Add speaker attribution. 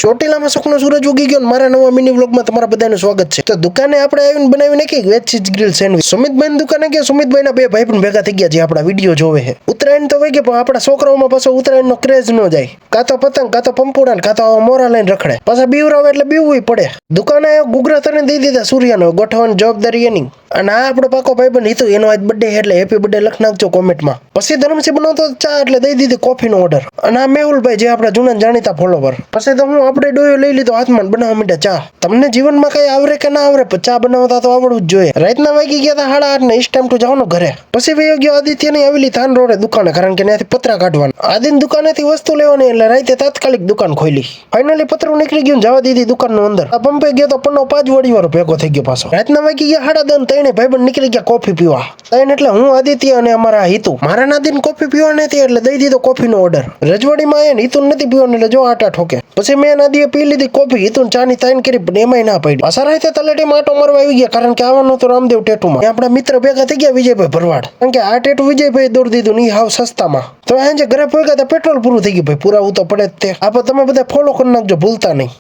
Speaker 1: ચોટીલામાં સુખનો સૂરજ ઉગી ગયો. મારા નવા મિની વ્લોગમાં તમારા બધાનું સ્વાગત છે. તો દુકાને આપણે આવીને બનાવી નાખી વેજ ચીઝ ગ્રીલ સેન્ડવિચ. સુમિતભાઈ દુકાને ગયા. સુમિતભાઈના બે ભાઈ પણ ભેગા થઈ ગયા જે આપણા વિડીયો જોવે છે. ઉત્તરાયણ તો વહી ગઈ પણ આપણા છોકરાઓમાં પાછો ઉત્તરાયણનો ક્રેઝ ન જાય. કાં તો પતંગ, કાં તો પંપુડા, કાં તો મોરા લઈને રખડે. પાછા બીવરાવે એટલે બીવવું પડે. દુકાને ગુગરા તને દઈ દીધા સૂર્યાનો, ગોઠવવાની જવાબદારી એની. અને આ આપણો પાકો ભાઈબંધ હિતુ, એનો આજ બર્થડે એટલે હેપી બર્થડે લખ નાખજો કોમેન્ટમાં. પછી ધર્મસિંહ બનાવતો ચા એટલે દઈ દીધી કોફીનો ઓર્ડર. અને આ મેહુલભાઈ જે આપણા જૂના જાણીતા ફોલોવર. પછી તો હું આપણે ડોયો લઈ લીધો હાથમાં, બનાવવા માંડ્યા ચા. તમને જીવનમાં કઈ આવરે કે ના આવરે પણ ચા બનાવતા તો આવડવું જ જોઈએ. રાતના વાગી ગયા હતા 8:30 ને ઇસ ટાઈમ ટુ જવાનું ઘરે. પછી વયો ગયો આદિત્યની આવેલી થાન રોડે દુકાને, કારણ કે ત્યાંથી પતરા કાઢવાના. આદિન દુકાનેથી વસ્તુ લેવાની એટલે રાતે તાત્કાલિક દુકાન ખોલી. ફાઇનલી પતરું નીકળી ગયું, જવા દીધી દુકાનનો અંદર. આ પંપે ગયો તો પન્નો 5 વડીવાળો ભેગો થઈ ગયો પાછો. રાતના વાગી ગયા 10:30, ત્રણે ભાઈબંધ નીકળી ગયા કોફી પીવા. ત્રણ એટલે હું, આદિત્ય અને અમારા હિતુ. મારા નાદીન કોફી પીવા નથી એટલે દઈ દીધો કોફીનો ઓર્ડર. રજવાડીમાં આવીને હિતુ નથી પીવાનું એટલે જો આટા ઠોકે. પછી મેં નાદીએ પી લીધી કોફી, હિતુન ચાની તાઈન કરી પણ એમાંય ના પડી. પાછા રાતે તલેટીમાં આટો મારવા આવી ગયા, કારણ કે આવવાનું તો રામદેવ ટેટુમાં. આપણા મિત્ર ભેગા થઈ ગયા વિજયભાઈ ભરવાડ, કારણ કે આ ટેટુ વિજયભાઈ દોર દીધું ને હાવ સસ્તામાં. તો આજે ઘરે પહોંચ્યા તો પેટ્રોલ પૂરું થઈ ગયું ભાઈ, પુરાવું તો પડે જ તે. આપણે તમે બધા ફોલો કરી નાખજો ભૂલતા નહીં.